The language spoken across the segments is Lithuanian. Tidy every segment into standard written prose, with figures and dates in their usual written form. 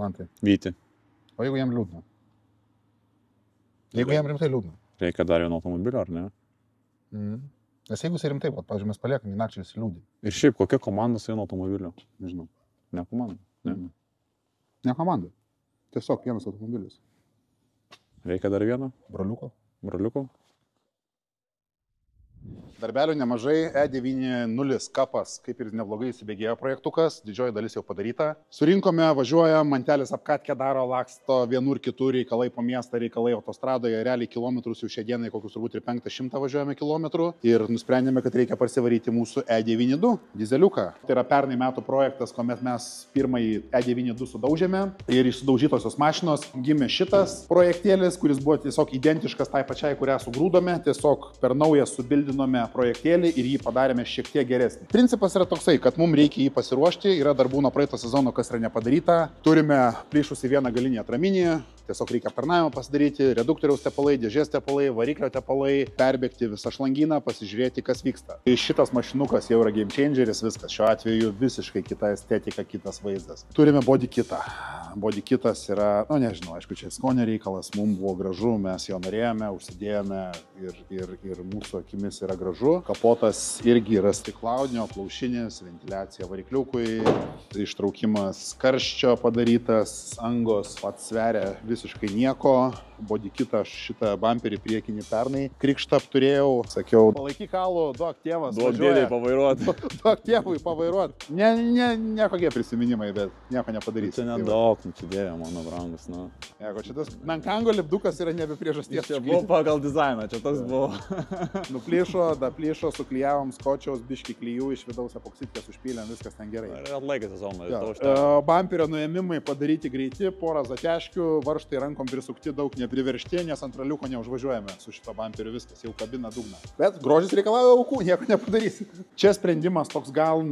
Man tai. Vyti. O jeigu jam liūdna? Jeigu jam rimtai liūdna? Reikia dar vieno automobilio, ar ne? Nes jeigu jis rimtai, pavyzdžiui, mes paliekam į nakčią, jis liūdė. Ir šiaip, kokia komanda su vienu automobiliu? Nežinau. Ne komanda. Ne komanda. Tiesiog vienas automobilis. Reikia dar vieno? Broliuko. Broliuko? Darbelių nemažai, E90 kapas, kaip ir neblogai įsibėgėjo projektukas, didžioji dalis jau padaryta. Surinkome, važiuojam, mantelis apkatkę daro, laksto vienur kitur reikalai po miestą, reikalai autostradoje, realiai kilometrus jau šią dieną, kokius turbūt ir 500 važiuojame kilometrų. Ir nusprendėme, kad reikia parsivaryti mūsų E92 dizeliuką. Tai yra pernai metų projektas, kuomet mes pirmąjį E92 sudaužėme ir iš sudaužytosios mašinos gimė šitas projektėlis, kuris buvo tiesiog identiškas tai pačiai, kurią sugrūdome, tiesiog per naują subildinome projektėlį ir jį padarėme šiek tiek geresnį. Principas yra toksai, kad mums reikia jį pasiruošti, yra darbų nuo praeito sezono, kas yra nepadaryta. Turime plyšusi vieną galinį atraminį, tiesiog reikia aptarnavimą pasidaryti, reduktoriaus tepalai, dėžės tepalai, variklio tepalai, perbėgti visą šlangyną, pasižiūrėti, kas vyksta. Tai šitas mašinukas jau yra game changeris, viskas. Šiuo atveju visiškai kita estetika, kitas vaizdas. Turime body kitą. Body kitas yra, nežinau, aišku, čia skonio reikalas, mums buvo gražu, mes jo norėjome, užsidėjome ir mūsų akimis yra gražu. Kapotas irgi yra stiklaudinio, plaušinis, ventiliacija varikliukui, ištraukimas karščio padarytas, angos pats sveria visiškai nieko. Body kitą šitą bumperį priekinį pernai krikštą apturėjau, sakiau, palaikyk kalų, duok tėvas, duok dėdai pavairuot. Duok tėvui pavairuot. Ne kokie prisiminimai, bet nieko nepadarysi. Čia nedaug, čia dėjo, mano brangus, Jeigu šitas menkango lipdukas yra nebe priežasties. Čia buvo pagal dizainą, čia toks buvo. Daplyšo, suklijavom skočiaus, biški klijų, iš vidaus epoksitkės užpylėm, viskas ten gerai. Atlaikė sezoną. Bamperio nuėmimai padaryti greiti, porą zateškių, varžtai rankom prisukti, daug nepriveršti, nes ant raliuko neužvažiuojame su šito bamperiu, viskas jau kabina dugną. Bet grožis reikalauja aukų, nieko nepadarysi. Čia sprendimas toks gal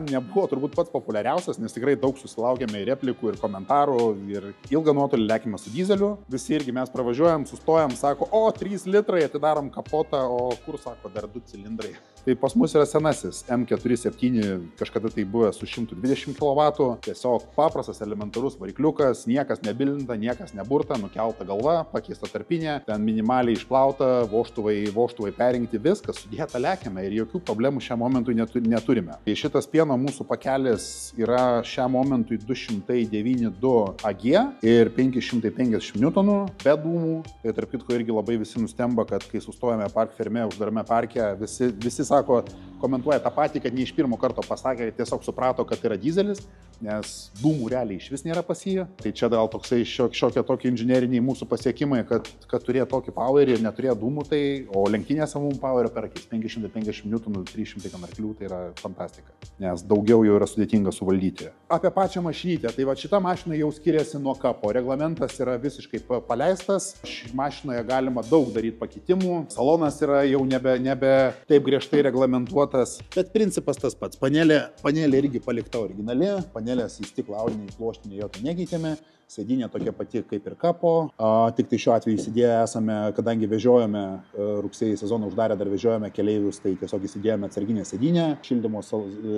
nebuvo turbūt pats populiariausias, nes tikrai daug susilaukėme ir replikų, ir komentarų, ir ilgą nuotolį lėkime su dizeliu. Visi irgi mes pravažiuojam, sustojam, sako, 3 litrai, atidarom kapotą, o kur sako, dar 2 cilindrai. Tai pas mus yra senasis M47, kažkada tai buvęs su 120 kW, tiesiog paprastas elementarus varikliukas, niekas nebilinta, niekas neburta, nukelta galva, pakeista tarpinė, ten minimaliai išplauta, vožtuvai perinkti, viskas sudėta lėkiame ir jokių problemų šiam momentui neturime. Tai šitas pieno mūsų pakelis yra šiam momentui 209.2 AG ir 550 N, be dūmų. Tai tarp kitko irgi labai visi nustemba, kad kai sustojame park ferme, uždarame parke, visi sako, komentuoja tą patį, kad ne iš pirmo karto pasakė, tiesiog suprato, kad yra dizelis, nes dūmų realiai iš vis nėra pas jį. Tai čia gal toksai šiokie tokie inžineriniai mūsų pasiekimai, kad turėjo tokį powerį ir neturėjo dūmų, tai, o lenktynėse mums powerio per akis 550 N, 300 arklių, tai yra fantastika, nes daugiau jau yra sudėtinga suvaldyti. Apie pačią mašinytę, tai va šita mašina jau skiriasi nuo kapo, reglamentas yra visiškai paleistas, mašinoje galima daug daryti pakitimų, salonas yra jau nebe taip griežtai reglamentuotas, bet principas tas pats. Panelė irgi palikta originali, panelės į stiklą audinį pluoštinį jokio nekeitėme, sėdynė tokia pati kaip ir kapo, tik tai šiuo atveju įsidėję esame, kadangi vežiojame, rugsėjį sezoną uždarę dar vežiojame keleivius, tai tiesiog įsidėjome atsarginę sėdynę, šildymo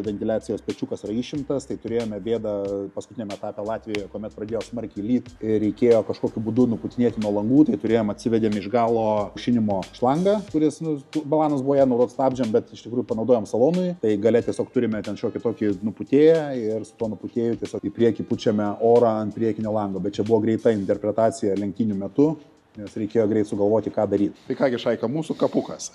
ventiliacijos pečiukas yra išimtas, tai turėjome bėdą paskutinėme etape Latvijoje, kuomet pradėjo smarkiai lyti ir reikėjo kažkokiu būdu nuputinėti nuo langų, tai turėjome atsivedėm iš galo aušinimo šlangą, kuris balanas buvo ją naudot stabdžiam, bet iš tikrųjų panaudojom salonui, tai gale tiesiog turime ten šiokį tokį nuputėję ir su tuo nuputėju tiesiog į priekį pučiame orą ant priekinio lango. Bet čia buvo greita interpretacija lenktynių metu, nes reikėjo greit sugalvoti, ką daryti. Tai kągi, Šaika, mūsų kapukas.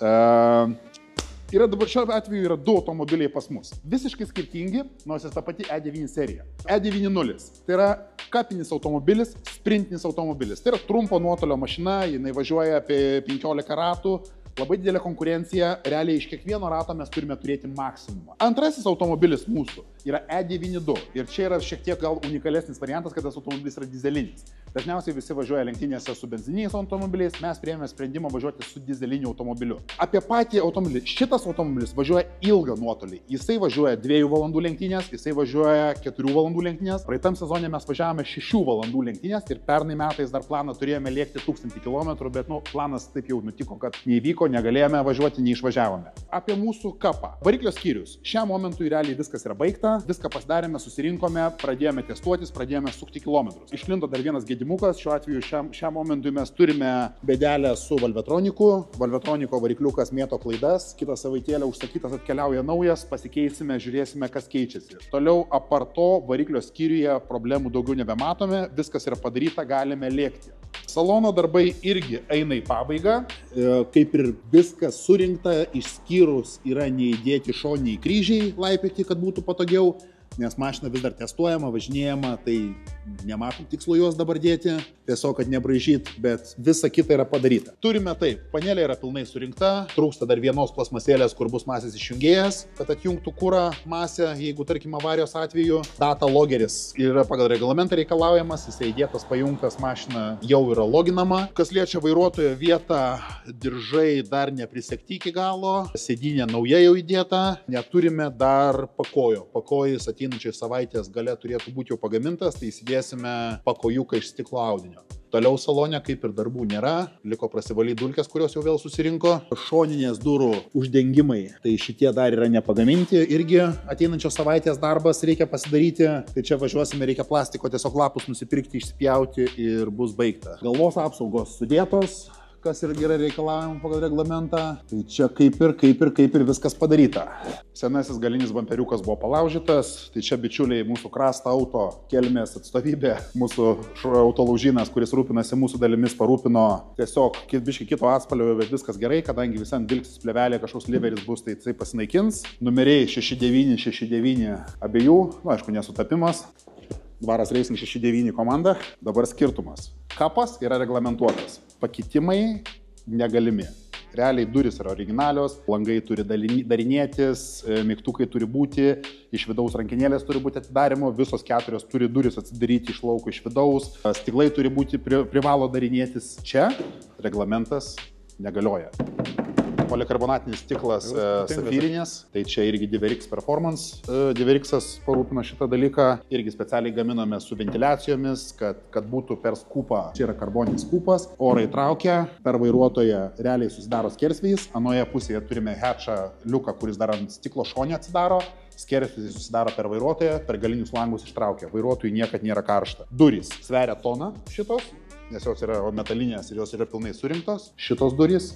Dabar šiuo atveju yra 2 automobiliai pas mus. Visiškai skirtingi, nors ir ta pati E9 serija. E90. Tai yra kapinis automobilis, sprintinis automobilis. Tai yra trumpo nuotolio mašina, jinai važiuoja apie 15 ratų. Labai didelė konkurencija, realiai iš kiekvieno rato mes turime turėti maksimumą. Antrasis automobilis mūsų yra E92 ir čia yra šiek tiek gal unikalesnis variantas, kad tas automobilis yra dizelinis. Dažniausiai visi važiuoja lenktynėse su benzininiais automobiliais, mes priėmėme sprendimą važiuoti su dizeliniu automobiliu. Apie patį automobilį. Šitas automobilis važiuoja ilgą nuotolį. Jisai važiuoja 2 valandų lenktynės, jisai važiuoja 4 valandų lenktynės. Praeitam sezone mes važiavome 6 valandų lenktynės ir pernai metais dar planą turėjome lėkti 1000 km, bet planas taip jau nutiko, kad neįvyko, negalėjome važiuoti, neišvažiavome. Apie mūsų kapą. Variklio skyrius. Šiam momentui realiai viskas yra baigta, viską pasidarėme, susirinkome, pradėjome testuotis, pradėjome sukti kilometrus. Išlindo dar vienas gedimukas, šiuo atveju šiam momentui mes turime bėdelę su valvetroniku. Valvetroniko varikliukas mėto klaidas, kitą savaitėlę užsakytas atkeliauja naujas, pasikeisime, žiūrėsime, kas keičiasi. Toliau aparto variklio skyriuje problemų daugiau nebematome, viskas yra padaryta, galime lėkti. Salono darbai irgi eina į pabaigą, kaip ir viskas surinkta, išskyrus yra neįdėti šoniniai kryžiai laipioti, kad būtų patogiau, nes mašina vis dar testuojama, važinėjama, tai nematom tikslo juos dabar dėti, tiesiog, kad nebraižyt, bet visa kita yra padaryta. Turime taip, panelė yra pilnai surinkta, trūksta dar vienos plasmasėlės, kur bus masės išjungėjas, kad atjungtų kurą masę, jeigu tarkim avarijos atveju. Data logeris yra pagal reglamentą reikalaujamas, jisai įdėtas, pajungtas, mašina jau yra loginama. Kas liečia vairuotojo vietą, diržai dar neprisegti iki galo, sėdynė nauja jau įdėta, neturime dar pakojo. Pakojis ateinančiai savaitės gale turėtų būti jau pagamintas, tai įsidėsime pakojuką iš stiklo audinio. Toliau salone kaip ir darbų nėra, liko prasivalyti dulkės, kurios jau vėl susirinko. Šoninės durų uždengimai, tai šitie dar yra nepagaminti, irgi ateinančios savaitės darbas reikia pasidaryti, tai čia važiuosime, reikia plastiko tiesiog lapus nusipirkti, išspjauti ir bus baigta. Galvos apsaugos sudėtos, kas ir yra reikalavimų pagal reglamentą, tai čia kaip ir viskas padaryta. Senasis galinis bamperiukas buvo palaužytas, tai čia bičiuliai mūsų Krasta auto kelmės atstovybė, mūsų autolaužynas, kuris rūpinasi mūsų dalimis, parūpino tiesiog biškai kito atspalvio, bet viskas gerai, kadangi visam vilksis plevelė kažkoks liveris bus, tai jisai pasinaikins. Numeriai 69 abiejų, aišku, nesutapimas. Dvaras Racing 69 komanda, dabar skirtumas. Kapas yra reglamentuotas, pakitimai negalimi. Realiai duris yra originalios, langai turi darinėtis, mygtukai turi būti, iš vidaus rankinėlės turi būti atidarimo, visos 4 turi duris atsidaryti iš lauko iš vidaus, stiklai turi būti privalo darinėtis. Čia reglamentas negalioja. Polikarbonatinis stiklas safyrinis, tai čia irgi Diverix Performance. Diverixas parūpino šitą dalyką, irgi specialiai gaminame su ventiliacijomis, kad būtų per skūpą. Čia yra karboninis skūpas, orai traukia, per vairuotoją realiai susidaro skersvėjis, anoje pusėje turime hatchą liuką, kuris dar ant stiklo šonį atsidaro, skersvėjis susidaro per vairuotoją, per galinius langus ištraukia, vairuotojui niekad nėra karšta. Durys sveria toną šitos, nes jos yra metalinės ir jos yra pilnai surinktos. Šitos durys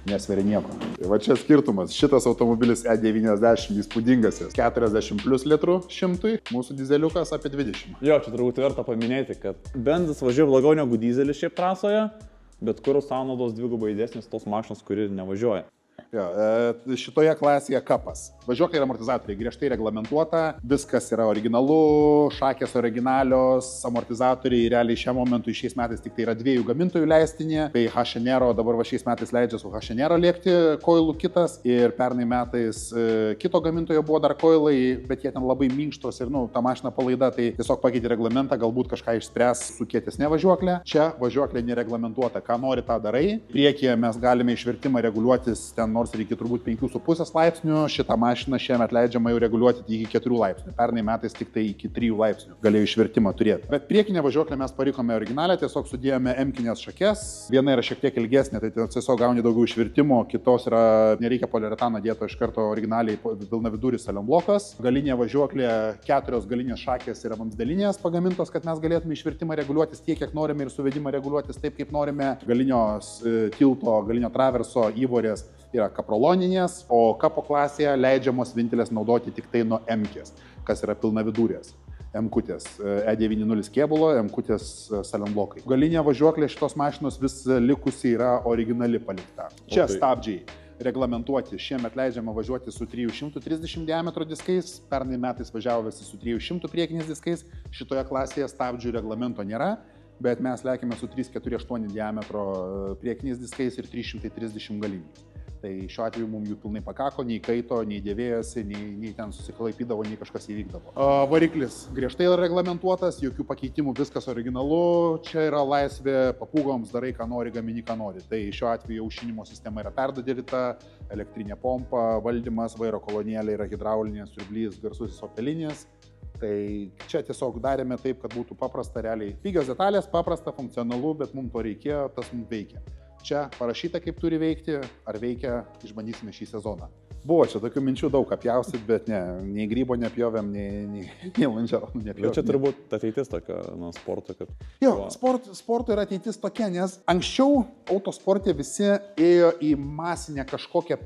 nesveria nieko. Tai va čia skirtumas. Šitas automobilis E90 įspūdingas, 40 plus litrų 100, mūsų dizeliukas apie 20. Jo, čia turbūt verta paminėti, kad benzas važiuoja blogiau negu dizelis šiaip trasoje, bet kuro sąnaudos dvigubai didesnės tos mašinos, kuri nevažiuoja. Jo, šitoje klasėje kapas. Važiuoklai ir amortizatoriai griežtai reglamentuota, viskas yra originalu, šakės originalios, amortizatoriai realiai šiam momentui šiais metais tik tai yra 2 gamintojų leistinė, tai Hašenero dabar va šiais metais leidžia su Hašenero lėkti koilų kitas ir pernai metais kito gamintojo buvo dar koilai, bet jie ten labai minkštos ir ta mašina palaida, tai tiesiog pakeitė reglamentą, galbūt kažką išspręs su kietesnė važiuoklė. Čia važiuoklė nereglamentuota, ką nori tą darai. Priekyje mes galime išvertimą reguliuotis ten nors ir iki turbūt 5,5 laipsnių, šitą mašiną šiemet leidžiama jau reguliuoti iki 4 laipsnių. Pernai metais tik tai iki 3 laipsnių galėjo išvertimą turėti. Bet priekinę važiuoklę mes palikome originalią, tiesiog sudėjome M-kinės šakes. Viena yra šiek tiek ilgesnė, tai tiesiog gauni daugiau išvertimo, kitos yra, nereikia poliuretano dėto iš karto originaliai pilnaviduris saliamblokas. Galinė važiuoklė, 4 galinės šakės yra vamzdelinės pagamintos, kad mes galėtume išvertimą reguliuotis tiek, kiek norime ir suvedimą reguliuotis taip, kaip norime. Galinios tilto, galinio traverso įvorės yra kaproloninės, o kapo klasėje leidžiamos vintilės naudoti tik tai nuo M-kės, kas yra pilnavidurės. M-kutės E90 kėbulo, M-kutės saliamblokai. Galinė važiuoklė šitos mašinos vis likusi yra originali palikta. Čia stabdžiai reglamentuoti. Šiemet leidžiama važiuoti su 330 diametro diskais, pernai metais važiavo visi su 300 priekiniais diskais. Šitoje klasėje stabdžių reglamento nėra. bet mes lekiame su 348 diametro priekiniais diskais ir 330 galiniais. Tai šiuo atveju mums jų pilnai pakako, nei kaito, nei dėvėjosi, nei ten susiklaipydavo, nei kažkas įvykdavo. Variklis griežtai reglamentuotas, jokių pakeitimų, viskas originalu, čia yra laisvė papūgoms, darai ką nori, gamini ką nori. Tai šiuo atveju aušinimo sistema yra perdaryta, elektrinė pompa, valdymas, vairo kolonėlė yra hidraulinės, siurblys, garsusis opelinis. Tai čia tiesiog darėme taip, kad būtų paprasta, realiai pigios detalės, paprasta, funkcionalu, bet mums to reikėjo, tas mums veikia. Čia parašyta, kaip turi veikti, ar veikia, išbandysime šį sezoną. Buvo čia tokių minčių daug apjaustyt, bet ne, nei grybo nepjovėm, nei landžeronų nepjovėm. Bet čia turbūt ateitis tokia, sporto, kad... Jo, sporto yra ateitis tokia, nes anksčiau autosporte visi ėjo į masinę kažkokią,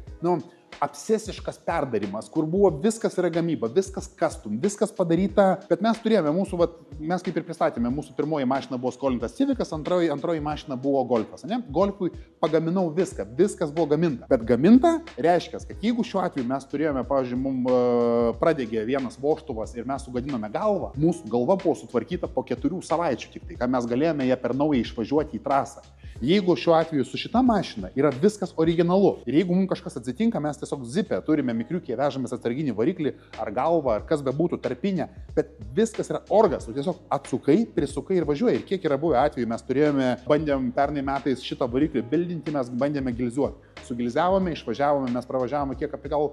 apsesiškas perdarimas, kur buvo viskas yra gamyba, viskas custom, viskas padaryta, bet mes turėjome mes kaip ir pristatėme, mūsų pirmoji mašina buvo skolintas Civicas, antroji mašina buvo Golfas, ne? Golfui pagaminau viskas buvo gaminta, bet gaminta reiškia, kad jeigu šiuo atveju mes turėjome, pavyzdžiui, mums pradegė vienas vožtuvas ir mes sugadinome galvą, mūsų galva buvo sutvarkyta po 4 savaičių tik tai, ką mes galėjome ją per naują išvažiuoti į trasą. Jeigu šiuo atveju su šita mašina yra viskas originalu ir jeigu mums kažkas atsitinka, mes tiesiog zipę turime mikriukį, vežamės atsarginį variklį ar galvą, ar kas bebūtų tarpinę, bet viskas yra orgas, tu tiesiog atsukai, prisukai ir važiuoji. Ir kiek yra buvę atveju, mes bandėm pernai metais šitą variklį bildinti, mes bandėme gilzuoti. Sugilzavome, išvažiavome, mes pravažiavome kiek apie gal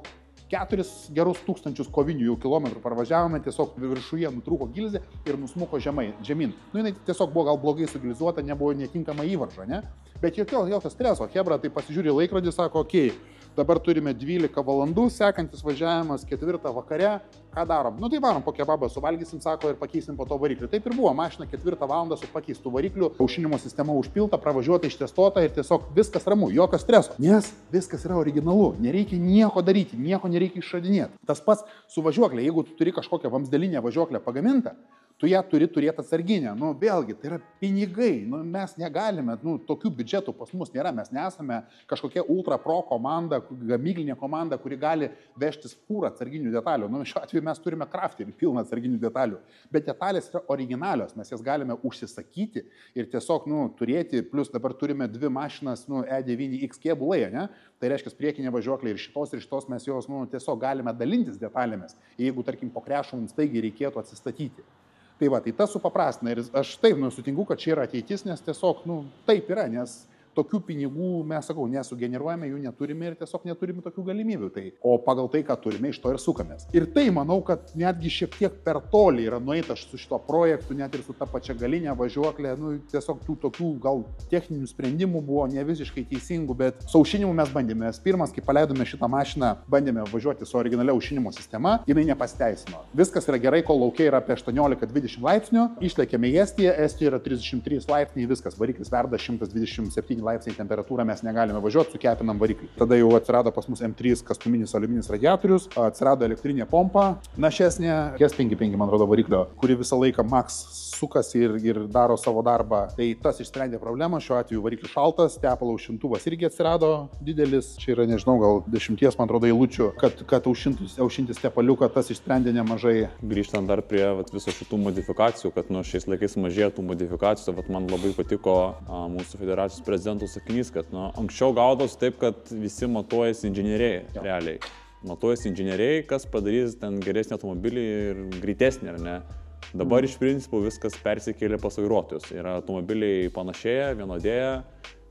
4 gerus tūkstančius kovinių jau kilometrų parvažiavome, tiesiog viršuje nutrūko gilzė ir nusmuko žemyn. Jinai tiesiog buvo gal blogai sugilzuota, nebuvo netinkama įvarža, ne? Bet jokio streso. Hebra tai pasižiūri laikrodį, sako, okei, dabar turime 12 valandų, sekantis važiavimas 4 vakare, ką darom? Tai varom po kebabą, suvalgysim, sako, ir pakeisim po to variklį. Taip ir buvo, mašina 4 valandą su pakeistų varikliu, aušinimo sistema užpilta, pravažiuota, ištestuota ir tiesiog viskas ramu, jokio streso. Nes viskas yra originalu, nereikia nieko daryti, nieko nereikia išradinėti. Tas pats su važiuoklė, jeigu tu turi kažkokią vamzdelinę važiuoklę pagamintą, tu ją turi turėti atsarginę. Vėlgi, tai yra pinigai. Mes negalime, tokių biudžetų pas mus nėra. Mes nesame kažkokia ultra pro komanda, gamyklinė komanda, kuri gali vežtis fūrą atsarginių detalių. Šiuo atveju mes turime crafterį pilną atsarginių detalių. Bet detalės yra originalios. Mes jas galime užsisakyti ir tiesiog turėti. Plus dabar turime 2 mašinas E9X kėbulai, ne? Tai reiškia, priekinė važiuoklė ir šitos mes jos tiesiog galime dalintis detalėmis. Jeigu, tarkim, po krešo mums taigi reikėtų atsistatyti. Tai tas supaprastina ir aš taip sutinku, kad čia yra ateitis, nes tiesiog taip yra, nes tokių pinigų mes, nesugeneruojame, jų neturime ir tiesiog neturime tokių galimybių. O pagal tai, ką turime, iš to ir sukamės. Ir tai, manau, kad netgi šiek tiek per toli yra nueita su šito projektu, net ir su ta pačia galinė važiuoklė. Tiesiog tų tokių gal techninių sprendimų buvo ne visiškai teisingų, bet su aušinimu mes bandėme. Pirmas, kai paleidome šitą mašiną, bandėme važiuoti su originalia aušinimo sistema, jinai nepasiteisino. Viskas yra gerai, kol laukia yra apie 18-20 laipsnių, išlėkėme į Estiją, Estijoje yra 33 laipsniai, viskas, variklis verda 127 laipsniai temperatūrą, mes negalime važiuoti, sukepinam variklį. Tada jau atsirado pas mus M3 kastuminis aliumininis radiatorius, atsirado elektrinė pompa, našesnė, GS55, man atrodo, variklio, kuri visą laiką max sukasi ir daro savo darbą. Tai tas išsprendė problemą, šiuo atveju variklis šaltas, tepalo aušintuvas irgi atsirado didelis, čia yra, nežinau, gal 10, man atrodo, eilučių, kad aušintis tepaliuką, tas išsprendė nemažai. Grįžtant dar prie viso šitų modifikacijų, kad šiais laikais mažėja tų modifikacijų, man labai patiko mūsų federacijos prezidentų sakinys, kad anksčiau gaudos taip, kad visi matuojasi inžinieriai realiai. Matuojasi inžinieriai, kas padarys ten geresnį automobilį ir greitesnį, ar ne? Dabar iš principo viskas persikėlė pas vairuotojus. Yra automobiliai panašėja, vienodėja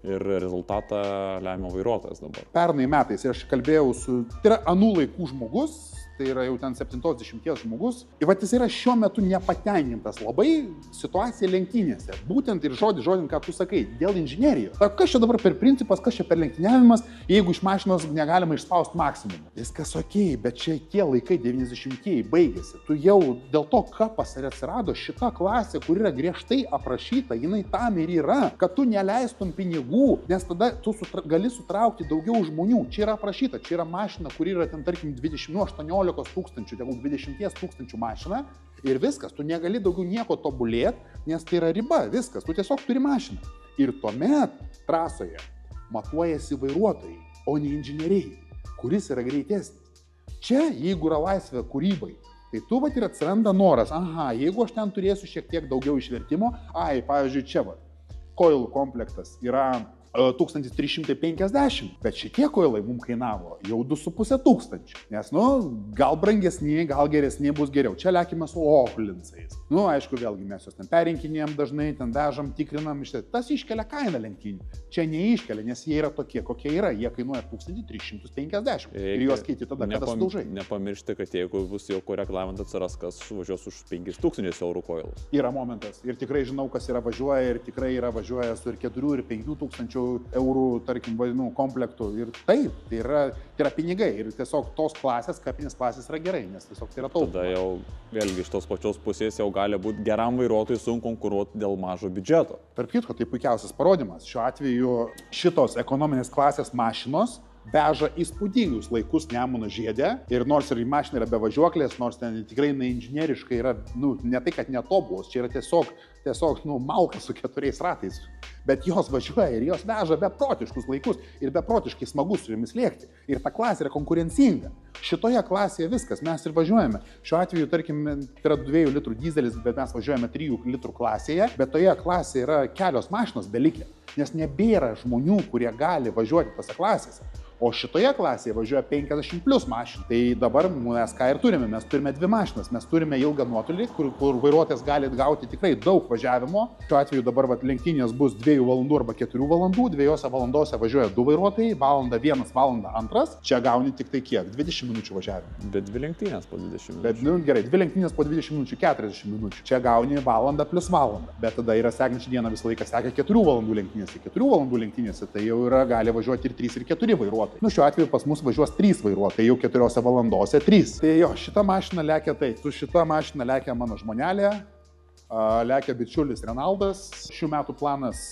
ir rezultatą lemia vairuotojas dabar. Pernai metais aš kalbėjau tai yra anų laikų žmogus, tai yra jau ten 70 žmogus. Ir jis yra šiuo metu nepatenkintas labai situacija lenktynėse. Būtent ir žodin, ką tu sakai, dėl inžinerijos. Kas čia dabar per principas, kas čia per lenktyniavimas, jeigu iš mašinos negalima išspausti maksimumą. Viskas okei, bet čia tie laikai 90-ieji baigėsi. Tu jau dėl to, pas atsirado šita klasė, kur yra griežtai aprašyta, jinai tam ir yra, kad tu neleistum pinigų, nes tada tu gali sutraukti daugiau žmonių. Čia yra aprašyta, čia yra mašina, kur yra ten, tarkim, 18 tūkstančių, 20 tūkstančių mašina ir viskas, tu negali daugiau nieko tobulėti, nes tai yra riba, viskas, tu tiesiog turi mašiną. Ir tuomet trasoje matuojasi vairuotojai, o ne inžinieriai, kuris yra greitesnis. Čia, jeigu yra laisvė kūrybai, Tai tu vat ir atsiranda noras, aha, jeigu aš ten turėsiu šiek tiek daugiau išvertimo, pavyzdžiui, čia va, coil komplektas yra 1350, bet šitie koilai mums kainavo jau 2500, nes, gal brangesni, gal geresni bus geriau. Čia lėkime su ohlinsais. Aišku, vėlgi mes juos ten perinkinėjom dažnai, ten vežam, tikrinam, tas iškelia kainą lenktynių. Čia neiškelia, nes jie yra tokie, kokie yra, jie kainuoja 1350 ir juos keiti tada, kada sudaužai. Nepamiršti, kad jeigu bus jau reglamentas atsiras, kas važiuos už 5000 eurų koilus. Yra momentas ir tikrai žinau, kas yra važiuoja ir tikrai yra važiuoja su ir 4 ir 5000 eurų, tarkim, komplektų. Ir taip, tai yra pinigai. Ir tiesiog tos klasės, kapinės klasės yra gerai, nes tiesiog tai yra taupoma. Tada jau vėlgi iš tos pačios pusės jau gali būti geram vairuotojui sunku konkuruoti dėl mažo biudžeto. Tarp kitko, tai puikiausias parodymas. Šiuo atveju šitos ekonominės klasės mašinos veža įspūdingus laikus Nemuno žiede ir nors ir mašina yra be važiuoklės, nors ten tikrai inžinieriškai yra, ne tai, kad netobulos, čia yra tiesiog malka su 4 ratais, bet jos važiuoja ir jos veža beprotiškus laikus ir beprotiškai smagu su jomis lėkti. Ir ta klasė yra konkurencinga. Šitoje klasėje viskas, mes ir važiuojame. Šiuo atveju, tarkim, tai yra 2 litrų dizelis, bet mes važiuojame 3 litrų klasėje, bet toje klasėje yra kelios mašinos belikę, nes nebėra žmonių, kurie gali važiuoti tose klasėse. O šitoje klasėje važiuoja 50 plus mašinų. Tai dabar mes ką ir turime? Mes turime 2 mašinas. Mes turime ilgą nuotolį, kur vairuotojas gali gauti tikrai daug važiavimo. Šiuo atveju dabar lenktynės bus 2 valandų arba 4 valandų. 2 valandose važiuoja 2 vairuotojai, valandą 1, valandą 2. Čia gauni tik tai kiek? 20 minučių važiavimo. Bet 2 lenktynės po 20 minučių. Bet gerai, 2 lenktynės po 20 minučių, 40 minučių. Čia gauni valandą plus valandą. Bet tada yra sekančią dieną visą laiką seka 4 valandų lenktynėse. 4 valandų lenktynėse tai jau yra gali važiuoti ir 3 ir 4 vairuotojai. Šiuo atveju pas mus važiuos 3 vairuotojai, jau 4 valandose 3. Tai jo, šita mašina lekia su šita mašina lekia mano žmonelė, lekia bičiulis Renaldas. Šių metų planas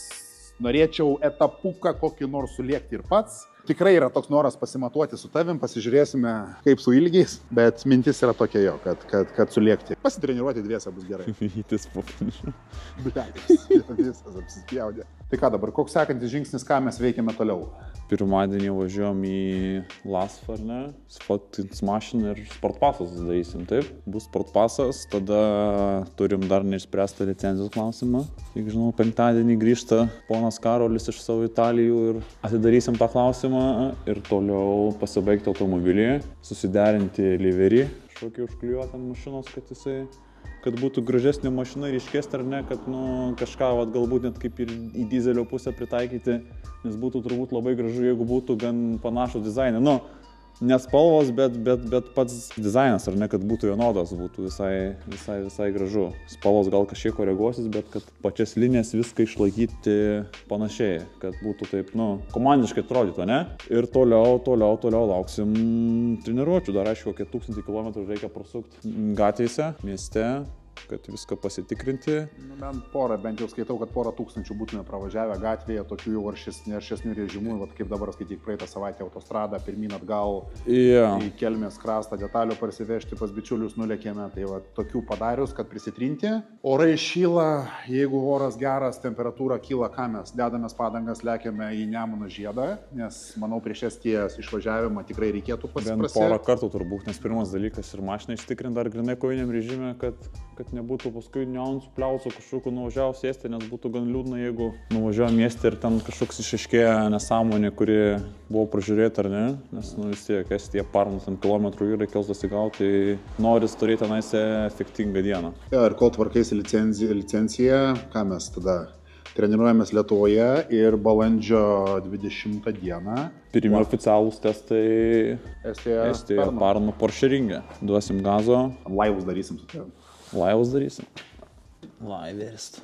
norėčiau etapuką kokį nors sulėkti ir pats. Tikrai yra toks noras pasimatuoti su tavim, pasižiūrėsime kaip su ilgiais, bet mintis yra tokia jo, kad sulėkti. Pasitreniruoti dviese bus gerai. Vytis popinišų. Visas apsispjaudė. Tai ką dabar, koks sekantis žingsnis, ką mes veikiame toliau? Pirmadienį važiuojam į Lasfą, ar ne? Sfotkins mašiną ir sportpasas darysim, taip? Bus sportpasas, tada turim dar neišspręstą licenzijos klausimą. Kiek žinau, penktadienį grįžta ponas Karolis iš savo Italijų ir atidarysim tą klausimą ir toliau pasibaigti automobilį, susiderinti liverį, kažkokį užklijuotą ant mašinos, kad būtų gražesnė mašina ir ryškesnė, ar ne, kad kažką galbūt net kaip ir į dizelio pusę pritaikyti, nes būtų turbūt labai gražu, jeigu būtų gan panašus dizainą. Ne spalvos, bet pats dizainas, ar ne, kad būtų vienodas, būtų visai gražu. Spalvos gal kažkiek koreguosis, bet kad pačias linijas viską išlaikyti panašiai, kad būtų taip, komandiškai atrodytų, ne? Ir toliau lauksim treniruočių, dar aišku, kokie 1000 km reikia prasukti gatvėse, mieste, kad viską pasitikrinti. Bent jau skaitau, kad 1000 būtume pravažiavę gatvėje, tokių jau aršesnių režimų, kaip dabar skaityk praeitą savaitę autostradą, pirmyn atgal, į Kelmės krastą detalių parsivežti pas bičiulius nulėkėme, tai tokių padarius, kad prisitrinti. Orai šyla, jeigu oras geras, temperatūra kyla, ką mes dedamės padangas, lekiame į Nemuno žiedą, nes manau prieš Estijos išvažiavimą tikrai reikėtų bent porą kartų turbūt, nes pirmas dalykas ir mašiną ištikrinti dar grinai koviniam režime, kad nebūtų paskui niuansų, pliausų kažkokių nuvažiavus Estiją, nes būtų gan liūdna, jeigu nuvažiavam Estiją ir ten kažkoks išaiškėja nesąmonė, kuri buvo pražiūrėta, ar ne, nes vis tiek Estija parnus ant kilometrų ir reikės dasigauti, tai noris turėti tenais efektingą dieną. Ir kol tvarkaisi licenciją, ką mes tada treniruojamės Lietuvoje ir balandžio 20 dieną. Pirmi oficialūs testai Estijoje Parnu Porsche ringe. Duosim gazo. Laivus darysim su tavim. Laivus darysim. Laiverist.